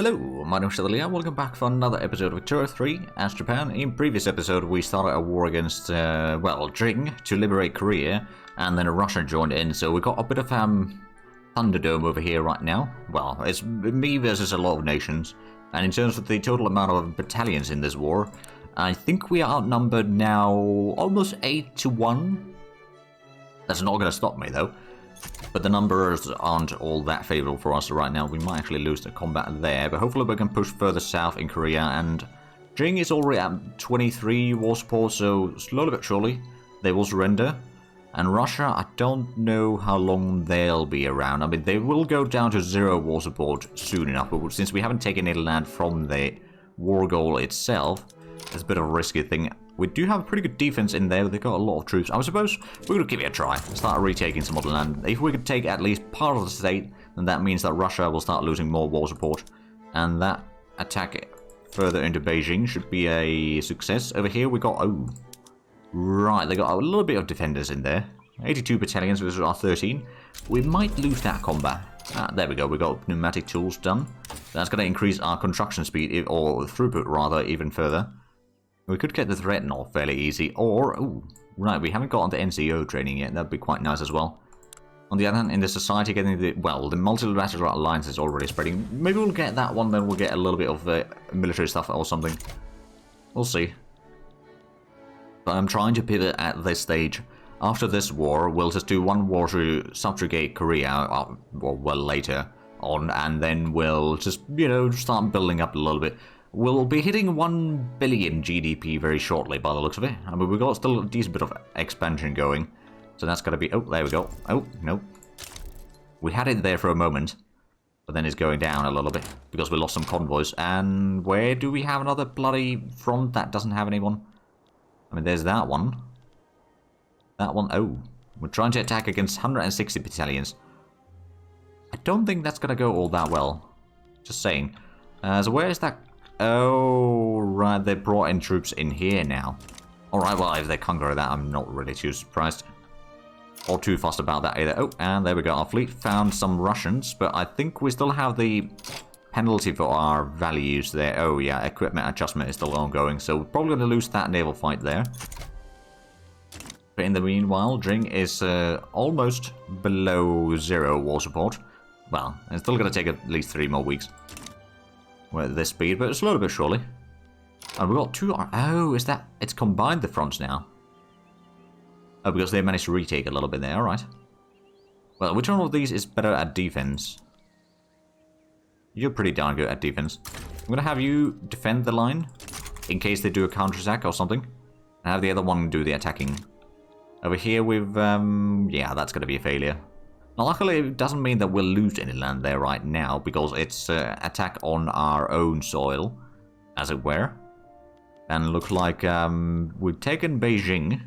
Hello, my name is Leah. Welcome back for another episode of Ep28 as Japan. In previous episode we started a war against, Jing to liberate Korea, and then Russia joined in, so we got a bit of Thunderdome over here right now. Well, it's me versus a lot of nations, and in terms of the total amount of battalions in this war, I think we are outnumbered now almost 8-1. That's not going to stop me though. But the numbers aren't all that favourable for us right now. We might actually lose the combat there, but hopefully we can push further south in Korea. And Jing is already at 23 war support, so slowly but surely they will surrender. And Russia, I don't know how long they'll be around. I mean, they will go down to 0 war support soon enough, but since we haven't taken any land from the war goal itself, it's a bit of a risky thing. We do have a pretty good defense in there, but they've got a lot of troops. I suppose we're going to give it a try. Start retaking some of the land. If we could take at least part of the state, then that means that Russia will start losing more war support. And that attack further into Beijing should be a success. Over here we got... Oh, right. They got a little bit of defenders in there. 82 battalions versus our 13. We might lose that combat. There we go. We got pneumatic tools done. That's going to increase our construction speed, or throughput rather, even further. We could get the threat off fairly easy, or... Ooh, right, we haven't got on the NCO training yet. That'd be quite nice as well. On the other hand, in the society, getting the... Well, the multilateral alliance is already spreading. Maybe we'll get that one, then we'll get a little bit of military stuff or something. We'll see. But I'm trying to pivot at this stage. After this war, we'll just do one war to subjugate Korea, well, later on, and then we'll just, you know, start building up a little bit. We'll be hitting 1 billion GDP very shortly by the looks of it. I mean, we've got still a decent bit of expansion going. So that's got to be... Oh, there we go. Oh, no. We had it there for a moment. But then it's going down a little bit. Because we lost some convoys. And where do we have another bloody front that doesn't have anyone? I mean, there's that one. That one... Oh. We're trying to attack against 160 battalions. I don't think that's going to go all that well. Just saying. So where is that... Oh, right, they brought in troops in here now. Alright, well, if they conquer that, I'm not really too surprised. Or too fussed about that either. Oh, and there we go. Our fleet found some Russians, but I think we still have the penalty for our values there. Oh, yeah, equipment adjustment is still ongoing, so we're probably going to lose that naval fight there. But in the meanwhile, Jing is almost below 0 war support. Well, it's still going to take at least 3 more weeks. We're at this speed, but slowly but surely. And we've got 2... Oh, is that... It's combined the fronts now. Oh, because they managed to retake a little bit there, alright. Well, which one of these is better at defense? You're pretty darn good at defense. I'm gonna have you defend the line, in case they do a counterattack or something. And have the other one do the attacking. Over here we've... Yeah, that's gonna be a failure. Now, luckily, it doesn't mean that we'll lose any land there right now, because it's attack on our own soil, as it were. And look like we've taken Beijing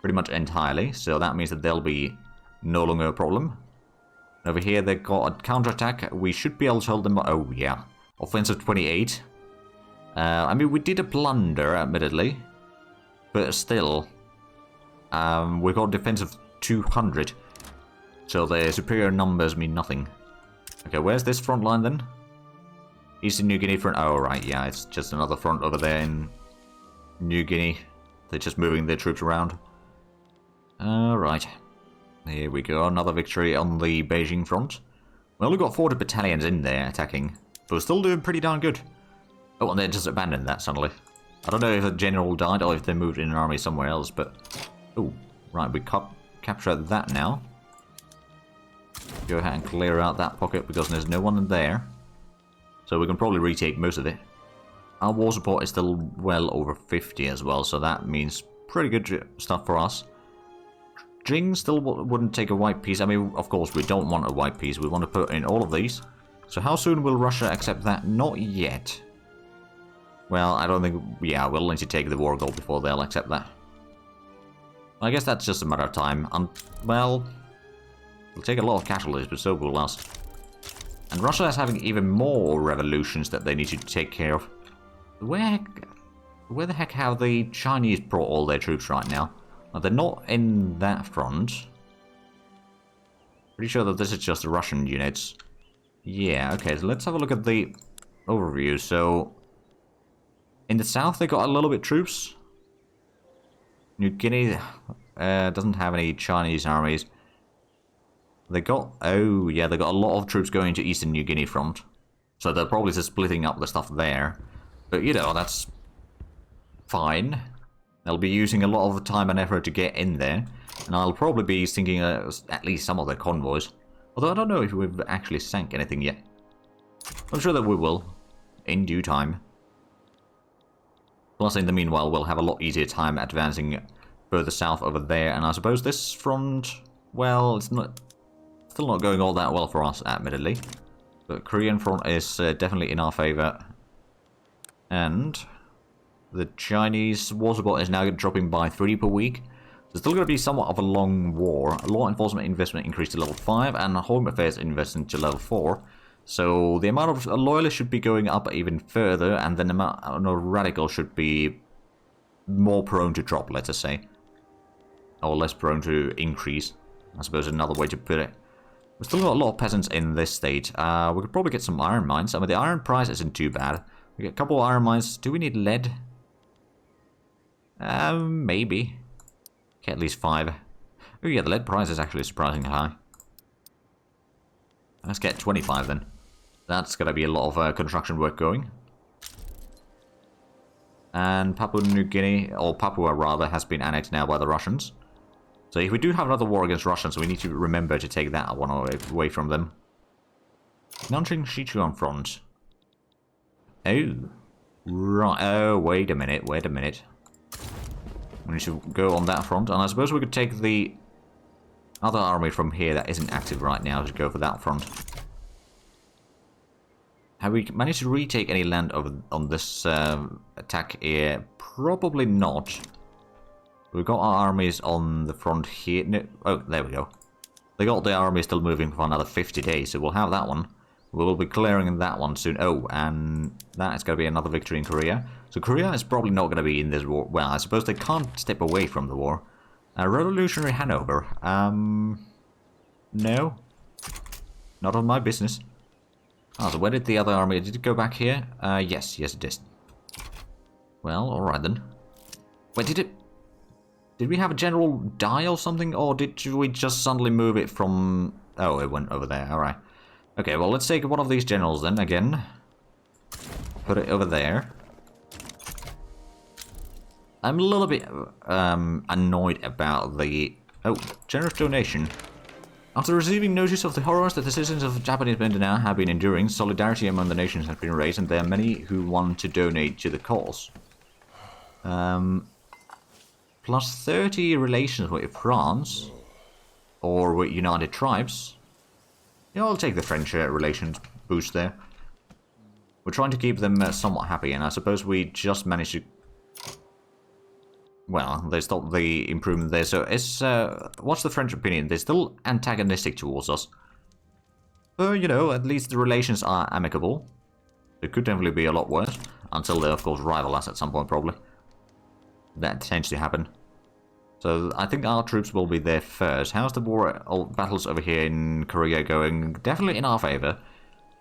pretty much entirely, so that means that they'll be no longer a problem. Over here, they've got a counterattack. We should be able to hold them... Oh, yeah. Offensive 28. I mean, we did a plunder, admittedly, but still, we've got defensive 200. So the superior numbers mean nothing. Okay, where's this front line then? Eastern New Guinea front. Oh, right, yeah, it's just another front over there in New Guinea. They're just moving their troops around. Alright. Here we go, another victory on the Beijing front. Well, we've got 40 battalions in there attacking, but we're still doing pretty darn good. Oh, and they just abandoned that suddenly. I don't know if the general died or if they moved in an army somewhere else, but... Oh, right, we captured that now. Go ahead and clear out that pocket because there's no one in there. So we can probably retake most of it. Our war support is still well over 50 as well, so that means pretty good stuff for us. Jing still wouldn't take a white piece. I mean, of course, we don't want a white piece. We want to put in all of these. So how soon will Russia accept that? Not yet. Well, I don't think... Yeah, we'll need to take the war goal before they'll accept that. I guess that's just a matter of time. Well... It'll take a lot of casualties, but so will us. And Russia is having even more revolutions that they need to take care of. Where the heck have the Chinese brought all their troops right now? Well, they're not in that front. Pretty sure that this is just the Russian units. Yeah, okay, so let's have a look at the overview. So, in the south they got a little bit troops. New Guinea doesn't have any Chinese armies. They got, oh yeah, they got a lot of troops going to Eastern New Guinea front. So they're probably just splitting up the stuff there. But you know, that's fine. They'll be using a lot of time and effort to get in there. And I'll probably be sinking at least some of the convoys. Although I don't know if we've actually sank anything yet. I'm sure that we will, in due time. Plus, in the meanwhile, we'll have a lot easier time advancing further south over there. And I suppose this front, well, it's not still not going all that well for us, admittedly. But Korean front is definitely in our favor. And the Chinese war support is now dropping by 3 per week. So it's still going to be somewhat of a long war. Law enforcement investment increased to level 5 and home affairs investment to level 4. So the amount of loyalists should be going up even further, and then the amount of radicals should be more prone to drop, let's just say. Or less prone to increase, I suppose another way to put it. We've still got a lot of peasants in this state. We could probably get some iron mines. I mean, the iron price isn't too bad. We get a couple of iron mines. Do we need lead? Maybe. Okay, at least 5. Oh yeah, the lead price is actually surprisingly high. Let's get 25 then. That's going to be a lot of construction work going. And Papua New Guinea, or Papua rather, has been annexed now by the Russians. So if we do have another war against Russians, we need to remember to take that one away from them. Nanjing Sichuan front. Oh. Right. Oh, wait a minute, wait a minute. We need to go on that front, and I suppose we could take the other army from here that isn't active right now to go for that front. Have we managed to retake any land on this attack here? Probably not. We've got our armies on the front here. No, oh, there we go. They got the army still moving for another 50 days, so we'll have that one. We'll be clearing that one soon. Oh, and that is going to be another victory in Korea. So Korea is probably not going to be in this war. Well, I suppose they can't step away from the war. Revolutionary Hanover. No. Not on my business. Oh, so where did the other army... Did it go back here? Yes, it did. Well, alright then. Wait, did it... Did we have a general die or something? Or did we just suddenly move it from... Oh, it went over there, alright. Okay, well, let's take one of these generals then, again. Put it over there. I'm a little bit annoyed about the... Oh, generous donation. After receiving notice of the horrors that the citizens of Japanese Mindanao have been enduring, solidarity among the nations has been raised, and there are many who want to donate to the cause. Plus 30 relations with France, or with United Tribes. Yeah, I'll take the French relations boost there. We're trying to keep them somewhat happy, and I suppose we just managed to... Well, they stopped the improvement there, so it's, what's the French opinion? They're still antagonistic towards us. But, you know, at least the relations are amicable. It could definitely be a lot worse, until they, of course, rival us at some point, probably. That tends to happen. So, I think our troops will be there first. How's the war, battles over here in Korea going? Definitely in our favor,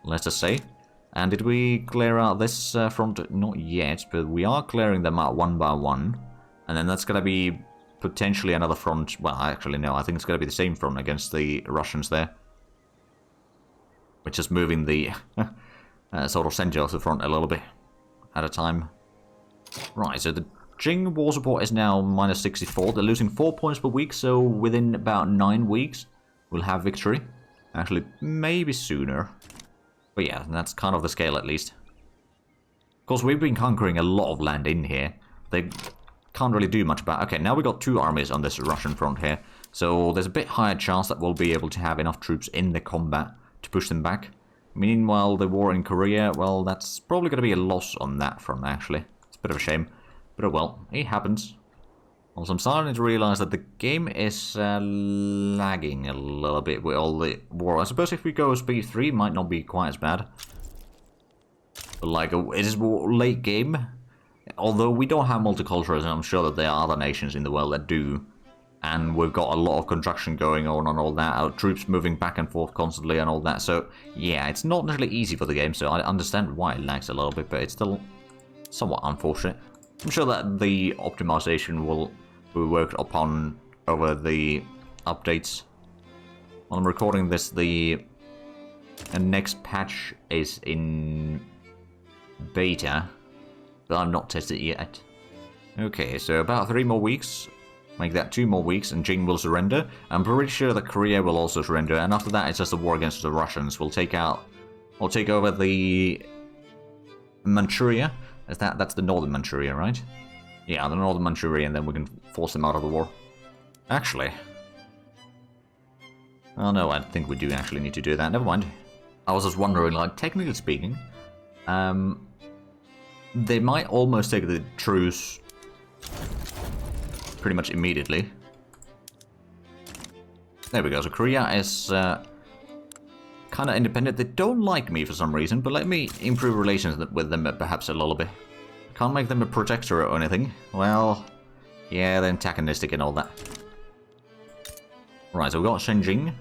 let's just say. And did we clear out this front? Not yet, but we are clearing them out one by one. And then that's going to be potentially another front. Well, actually, no. I think it's going to be the same front against the Russians there. We're just moving the sort of center of the front a little bit at a time. Right, so the Jing war support is now minus 64. They're losing 4 points per week, so within about 9 weeks, we'll have victory. Actually, maybe sooner. But yeah, that's kind of the scale at least. Of course, we've been conquering a lot of land in here. They... can't really do much about... Okay, now we got 2 armies on this Russian front here. So there's a bit higher chance that we'll be able to have enough troops in the combat to push them back. Meanwhile, the war in Korea, well, that's probably going to be a loss on that front, actually. It's a bit of a shame. But oh well, it happens. Also, I'm starting to realize that the game is lagging a little bit with all the war. I suppose if we go speed 3, it might not be quite as bad. But like, it is more late game. Although we don't have multiculturalism, I'm sure that there are other nations in the world that do. and we've got a lot of construction going on and all that, our troops moving back and forth constantly and all that, so yeah, it's not necessarily easy for the game, so I understand why it lags a little bit, but it's still somewhat unfortunate. I'm sure that the optimization will be worked upon over the updates. While I'm recording this, the next patch is in beta, but I've not tested it yet. Okay, so about 3 more weeks. Make that 2 more weeks and Jing will surrender. I'm pretty sure that Korea will also surrender, and after that it's just a war against the Russians. We'll take over the Manchuria. That's the northern Manchuria, right? Yeah, the northern Manchuria, and then we can force them out of the war. Actually. Oh no, I think we do actually need to do that. Never mind. I was just wondering, like, technically speaking, they might almost take the truce pretty much immediately. There we go. So Korea is kind of independent. They don't like me for some reason, but let me improve relations with them perhaps a little bit. Can't make them a protectorate or anything. Well, yeah, they're antagonistic and all that. Right, so we've got Shenzhen.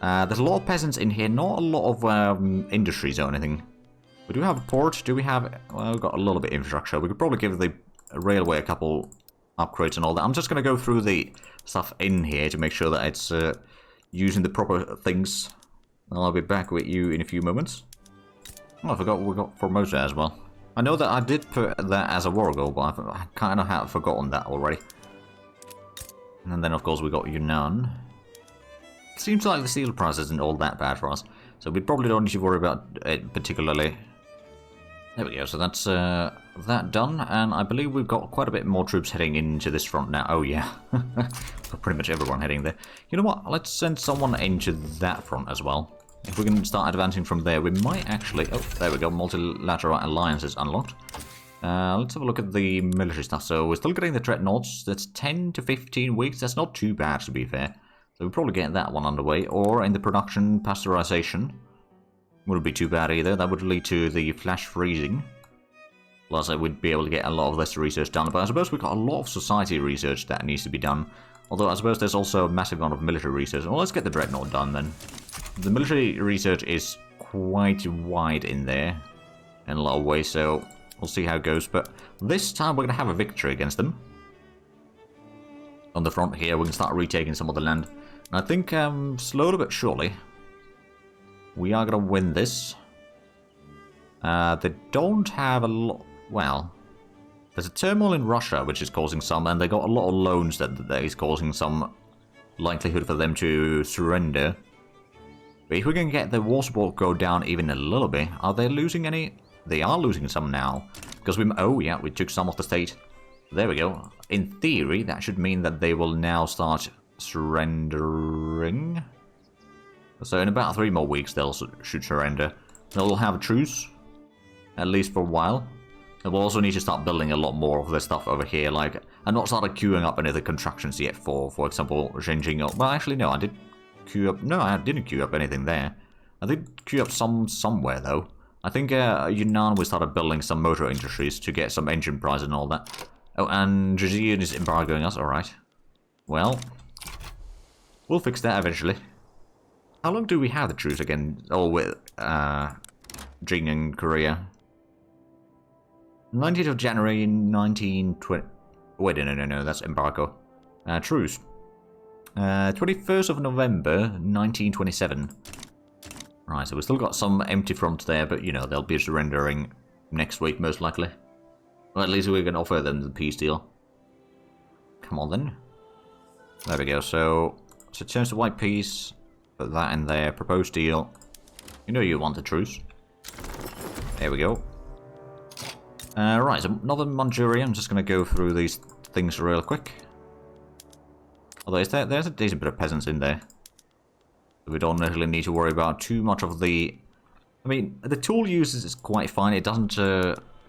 There's a lot of peasants in here, not a lot of industries or anything. We do have a port. Do we have... Well, we've got a little bit of infrastructure. We could probably give the railway a couple upgrades and all that. I'm just going to go through the stuff in here to make sure that it's using the proper things. I'll be back with you in a few moments. Oh, I forgot we got Formosa as well. I know that I did put that as a war goal, but I kind of have forgotten that already. And then, of course, we got Yunnan. Seems like the steel price isn't all that bad for us, so we probably don't need to worry about it particularly. There we go, so that's that done, and I believe we've got quite a bit more troops heading into this front now. Oh yeah, got pretty much everyone heading there. You know what, let's send someone into that front as well. If we can start advancing from there, we might actually... Oh, there we go, multilateral alliance is unlocked. Let's have a look at the military stuff. So we're still getting the dreadnoughts. That's 10 to 15 weeks, that's not too bad to be fair. So we'll probably get that one underway, or in the production pasteurization. Wouldn't be too bad either. That would lead to the flash freezing. Plus, I would be able to get a lot of this research done. But I suppose we've got a lot of society research that needs to be done. Although I suppose there's also a massive amount of military research. Well, let's get the Dreadnought done then. The military research is quite wide in there in a lot of ways, so we'll see how it goes. But this time we're going to have a victory against them. On the front here, we can start retaking some of the land. And I think slowly but surely, we are going to win this. They don't have a lot... Well, there's a turmoil in Russia, which is causing some, and they got a lot of loans that is causing some likelihood for them to surrender. But if we can get the war support go down even a little bit, are they losing any? They are losing some now. Because we... Oh, yeah, we took some of the state. There we go. In theory, that should mean that they will now start surrendering. So in about 3 more weeks, they should surrender. They'll have a truce, at least for a while. And we'll also need to start building a lot more of this stuff over here. Like, I've not started queuing up any of the constructions yet for example, Xinjiang. Well, actually, no, I did queue up. No, I didn't queue up anything there. I did queue up somewhere, though. I think Yunnan, we started building some motor industries to get some engine price and all that. Oh, and Jazeera is embargoing us. Alright. Well, we'll fix that eventually. How long do we have the truce again? Oh, with Jing and Korea. 19th of January 1920. Wait, no, that's embargo. Truce. 21st of November 1927. Right, so we've still got some empty fronts there, but you know, they'll be surrendering next week most likely. Well, at least we can offer them the peace deal. Come on then. There we go, so terms to white peace. Put that in there. Proposed deal. You know you want a truce. There we go. Right, so Northern Manchuria. I'm just going to go through these things real quick. Although there's a decent bit of peasants in there. We don't necessarily need to worry about too much of the... I mean, the tool use is quite fine. It doesn't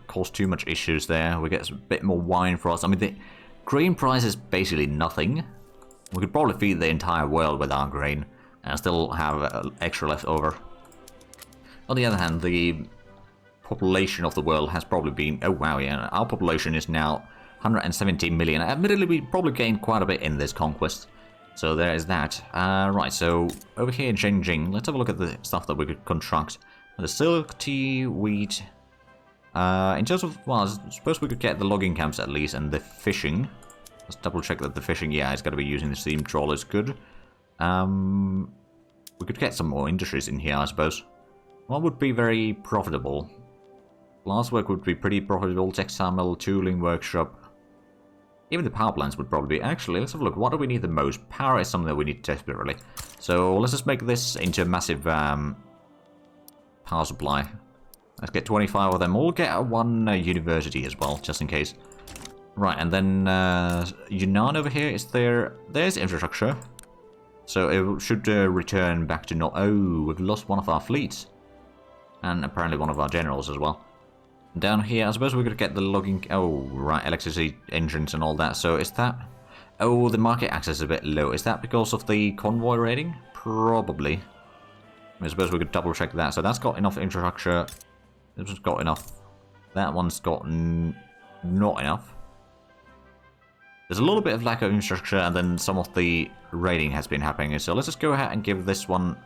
cause too much issues there. We get a bit more wine for us. I mean, the grain price is basically nothing. We could probably feed the entire world with our grain and still have extra left over. On the other hand, the population of the world has probably been... Oh wow, yeah, our population is now 117 million. Admittedly, we probably gained quite a bit in this conquest. So there is that. Right, so over here in Zhengjing, let's have a look at the stuff that we could construct. The silk, tea, wheat. In terms of, well, I suppose we could get the logging camps at least, and the fishing. Let's double check that the fishing, yeah, it's got to be using the steam trawlers, good. We could get some more industries in here, I suppose. What would be very profitable? Glasswork would be pretty profitable, textile mill, tooling workshop. Even the power plants would probably be. Actually, let's have a look. What do we need the most? Power is something that we need desperately. So let's just make this into a massive power supply. Let's get 25 of them. We'll get one university as well, just in case. Right, and then Yunnan over here, is there's infrastructure. So it should return back to oh, we've lost one of our fleets. And apparently one of our generals as well. Down here, I suppose we could get the logging... Oh, right, electricity engines and all that. So is that... Oh, the market access is a bit low. Is that because of the convoy rating? Probably. I suppose we could double check that. So that's got enough infrastructure. This one's got enough. That one's got not enough. There's a little bit of lack of infrastructure, and then some of the raiding has been happening. So let's just go ahead and give this one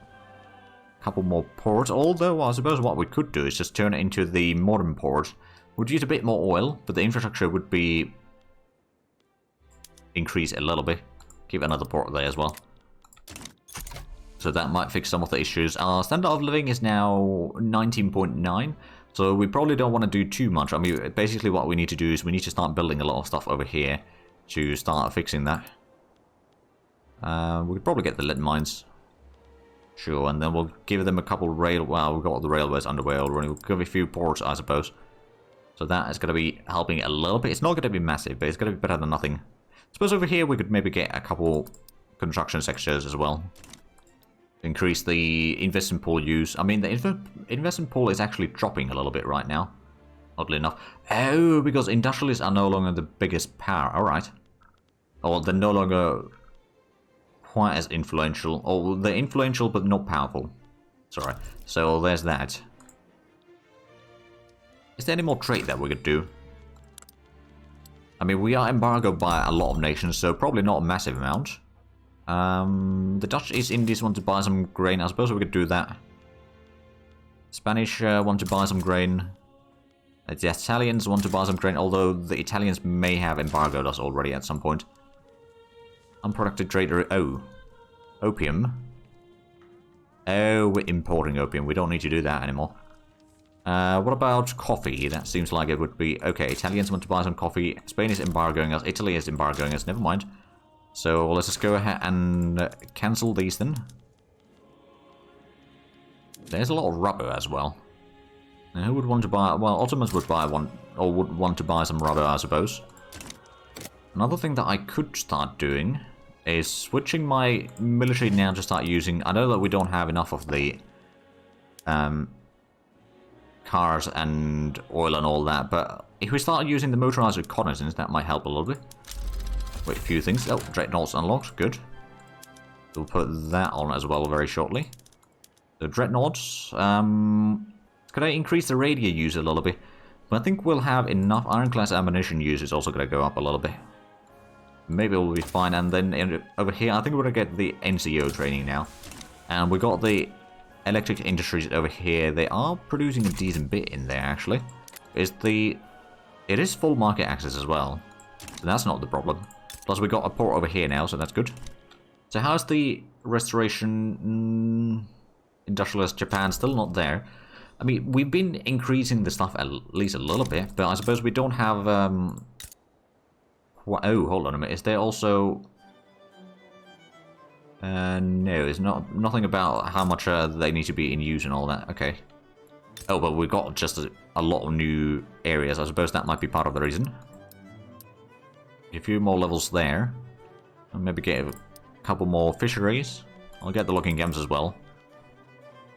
a couple more ports. Although I suppose what we could do is just turn it into the modern port. Would use a bit more oil, but the infrastructure would be increase a little bit. Give another port there as well. So that might fix some of the issues. Our standard of living is now 19.9. So we probably don't want to do too much. I mean, basically what we need to do is we need to start building a lot of stuff over here to start fixing that. We could probably get the lead mines. Sure, and then we'll give them a couple well, we've got the railways underway already. We'll give a few ports, I suppose. So that is going to be helping a little bit. It's not going to be massive, but it's going to be better than nothing. I suppose over here we could maybe get a couple construction sectors as well. Increase the investment pool use. I mean, the investment pool is actually dropping a little bit right now. Oddly enough. Oh, because industrialists are no longer the biggest power. Alright. Or they're no longer quite as influential. Or they're influential but not powerful. Sorry. So there's that. Is there any more trade that we could do? I mean, we are embargoed by a lot of nations, so probably not a massive amount. The Dutch East Indies want to buy some grain. I suppose we could do that. Spanish want to buy some grain. The Italians want to buy some grain, although the Italians may have embargoed us already at some point. Unproductive trade. Oh. Opium. Oh, we're importing opium. We don't need to do that anymore. What about coffee? That seems like it would be... Okay, Italians want to buy some coffee. Spain is embargoing us. Italy is embargoing us. Never mind. So let's just go ahead and cancel these then. There's a lot of rubber as well. And who would want to buy... Well, Ottomans would buy one, or would want to buy some rubber, I suppose. Another thing that I could start doing is switching my military now to start using... I know that we don't have enough of the cars and oil and all that, but if we start using the motorized reconnaissance, that might help a little bit. Wait, a few things. Oh, Dreadnoughts unlocked. Good. We'll put that on as well very shortly. The Dreadnoughts. Could I increase the radio use a little bit? But I think we'll have enough. Ironclad ammunition use is also going to go up a little bit. Maybe we'll be fine. And then over here, I think we're going to get the NCO training now. And we got the electric industries over here. They are producing a decent bit in there, actually. It is full market access as well. So that's not the problem. Plus we got a port over here now, so that's good. So how's the restoration? Industrialist Japan still not there. I mean, we've been increasing the stuff at least a little bit, but I suppose we don't have... Oh, hold on a minute. Is there also... no, there's nothing about how much they need to be in use and all that. Okay. Oh, but we've got just a lot of new areas. I suppose that might be part of the reason. A few more levels there. And maybe get a couple more fisheries. I'll get the logging camps as well.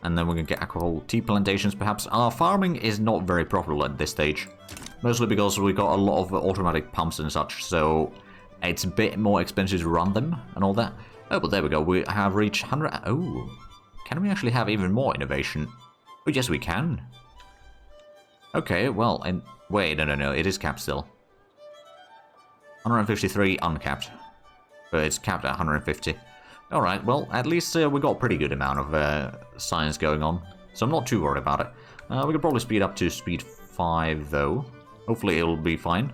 And then we can get alcohol tea plantations perhaps. Our farming is not very profitable at this stage. Mostly because we got a lot of automatic pumps and such. So it's a bit more expensive to run them and all that. Oh, but there we go. We have reached 100... Oh, can we actually have even more innovation? Oh, yes, we can. Okay, well, and... Wait, no. It is capped still. 153 uncapped. But it's capped at 150. Alright, well, at least we got a pretty good amount of science going on. So I'm not too worried about it. We could probably speed up to speed 5, though. Hopefully it'll be fine.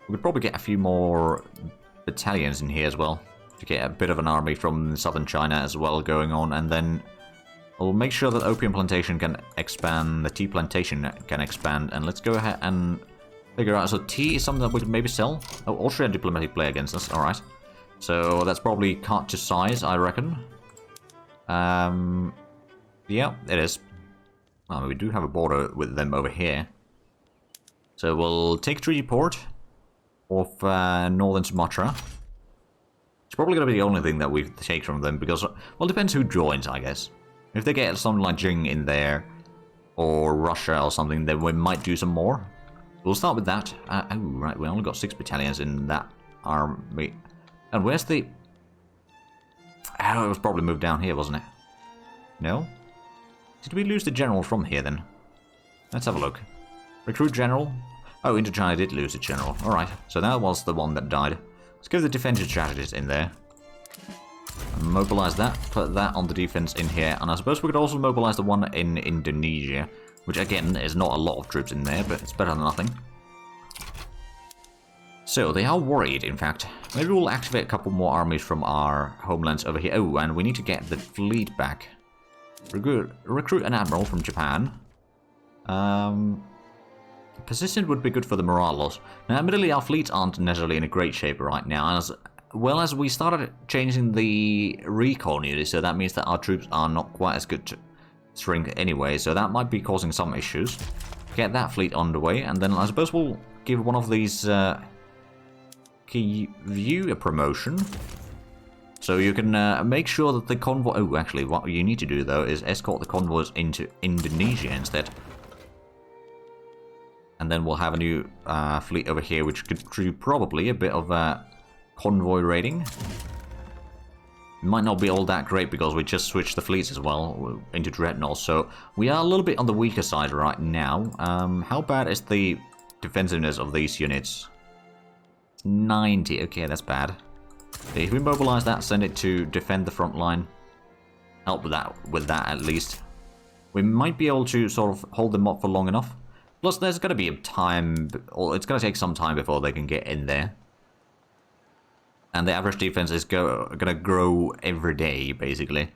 We could probably get a few more battalions in here as well. To get a bit of an army from southern China as well going on. And then we'll make sure that opium plantation can expand, the tea plantation can expand. And let's go ahead and figure out. So tea is something that we can maybe sell. Oh, Austrian diplomatic play against us. Alright. So that's probably cut to size, I reckon. Yeah, it is. Well, we do have a border with them over here. So we'll take Treaty Port of northern Sumatra. It's probably going to be the only thing that we take from them because, well, it depends who joins, I guess. If they get something like Jing in there, or Russia or something, then we might do some more. We'll start with that. Oh, right, we only got 6 battalions in that army. And where's the... Oh, it was probably moved down here, wasn't it? No? Did we lose the general from here, then? Let's have a look. Recruit general. Oh, Indochina did lose the general. Alright, so that was the one that died. Let's give the defensive strategist in there. Mobilize that, put that on the defense in here, and I suppose we could also mobilize the one in Indonesia, which again is not a lot of troops in there, but it's better than nothing. So, they are worried, in fact. Maybe we'll activate a couple more armies from our homelands over here. Oh, and we need to get the fleet back. Recruit an admiral from Japan. Persistent would be good for the morale loss. Now, admittedly, our fleets aren't necessarily in a great shape right now, as well as we started changing the recon unit, so that means that our troops are not quite as good to strength anyway, so that might be causing some issues. Get that fleet underway, and then I suppose we'll give one of these key view a promotion. So you can make sure that the convoy... Oh, actually, what you need to do, though, is escort the convoys into Indonesia instead. And then we'll have a new fleet over here, which could do probably a bit of convoy raiding. Might not be all that great because we just switched the fleets as well into dreadnoughts, so we are a little bit on the weaker side right now. How bad is the defensiveness of these units? 90. Okay, that's bad. If we mobilize that, send it to defend the front line. Help with that at least. We might be able to sort of hold them up for long enough. Plus, there's going to be a time, or it's going to take some time before they can get in there. And the average defense is going to grow every day, basically.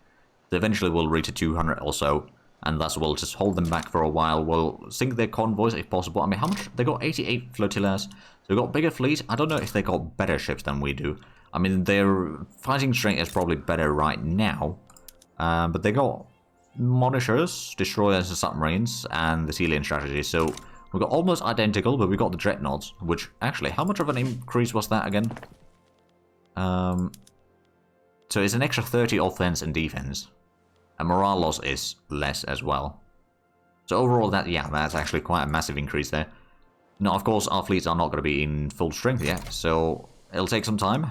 So eventually we'll reach a 200 or so, and thus we'll just hold them back for a while. We'll sink their convoys if possible. I mean, how much? They got 88 flotillas, so they got bigger fleet. I don't know if they got better ships than we do. I mean, their fighting strength is probably better right now, but they got monitors, destroyers and submarines, and the Selian strategy, so we got almost identical, but we got the dreadnoughts, which, actually, how much of an increase was that again? So it's an extra 30 offense and defense, and morale loss is less as well. So overall, that's actually quite a massive increase there. Now, of course, our fleets are not going to be in full strength yet, so it'll take some time.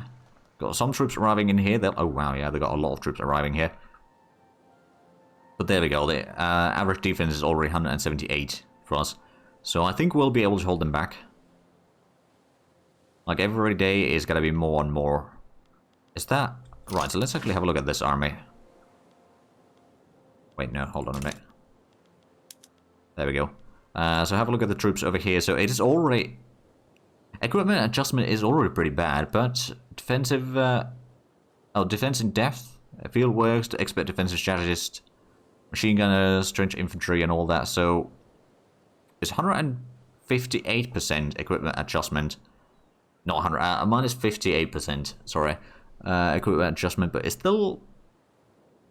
Got some troops arriving in here. Oh wow, yeah, they got a lot of troops arriving here. But there we go, the average defense is already 178 for us. So I think we'll be able to hold them back. Like every day is going to be more and more. Is that... Right, so let's actually have a look at this army. Wait, no, hold on a minute. There we go. So have a look at the troops over here. So it is already... Equipment adjustment is already pretty bad, but defensive... defense in depth, field works, expert defensive strategist, machine gunners, trench infantry and all that. So it's 158% equipment adjustment. Not 100, minus 58%, sorry. Equipment adjustment, but it's still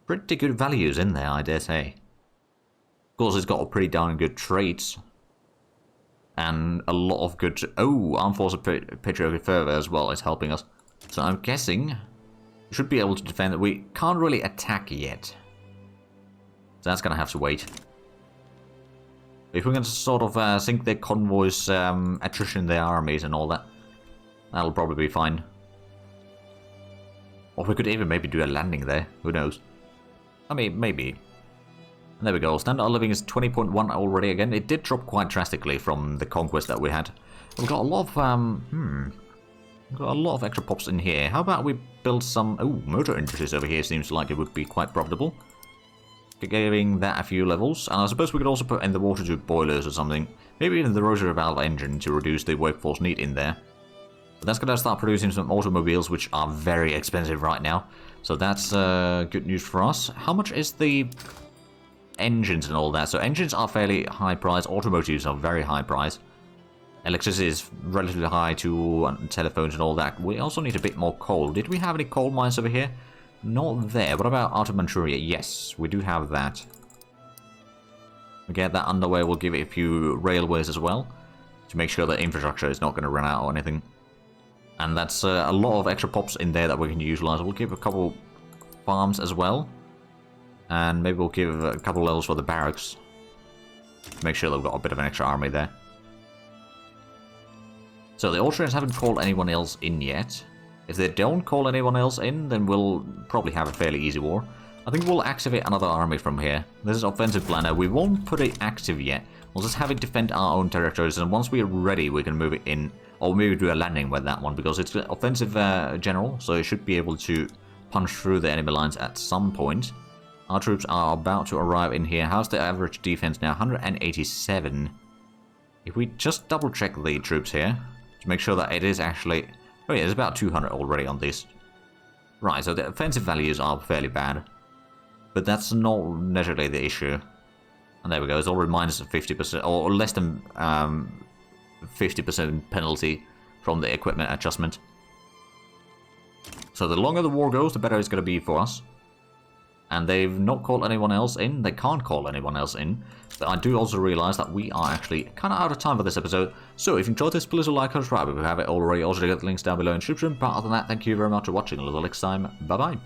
pretty good values in there, I dare say. Of course, it's got a pretty darn good traits. And a lot of good... Oh, Armed Forces Patriotic Fervor as well is helping us. So I'm guessing we should be able to defend it. We can't really attack yet. So that's going to have to wait. If we can sort of sink their convoys, attrition their armies and all that, that'll probably be fine. Or we could even maybe do a landing there. Who knows? I mean, maybe. And there we go. Standard of living is 20.1 already again. It did drop quite drastically from the conquest that we had. We've got a lot of... Got a lot of extra pops in here. How about we build some... Oh, motor industries over here seems like it would be quite profitable. Giving that a few levels. And I suppose we could also put in the water tube boilers or something. Maybe even the rotary valve engine to reduce the workforce need in there. But that's going to start producing some automobiles, which are very expensive right now. So that's good news for us. How much is the engines and all that? So engines are fairly high price. Automotives are very high price. Electricity is relatively high too, telephones and all that. We also need a bit more coal. Did we have any coal mines over here? Not there. What about out of Manchuria? Yes, we do have that. We get that underway. We'll give it a few railways as well to make sure that infrastructure is not going to run out or anything. And that's a lot of extra pops in there that we can utilize. We'll give a couple farms as well. And maybe we'll give a couple levels for the barracks to make sure that we've got a bit of an extra army there. So the Austrians haven't called anyone else in yet. If they don't call anyone else in, then we'll probably have a fairly easy war. I think we'll activate another army from here. This is offensive planner. We won't put it active yet. We'll just have it defend our own territories, and once we're ready, we can move it in. Or maybe do a landing with that one, because it's an offensive general, so it should be able to punch through the enemy lines at some point. Our troops are about to arrive in here. How's the average defense now? 187. If we just double check the troops here, to make sure that it is actually... Oh yeah, there's about 200 already on this. Right, so the offensive values are fairly bad. But that's not necessarily the issue. And there we go, it's already minus 50%, or less than 50% penalty from the equipment adjustment. So the longer the war goes, the better it's going to be for us. And they've not called anyone else in. They can't call anyone else in. But I do also realize that we are actually kind of out of time for this episode. So if you enjoyed this, please like and subscribe if you haven't already. Also, get the links down below in the description. But other than that, thank you very much for watching. Until next time, bye-bye.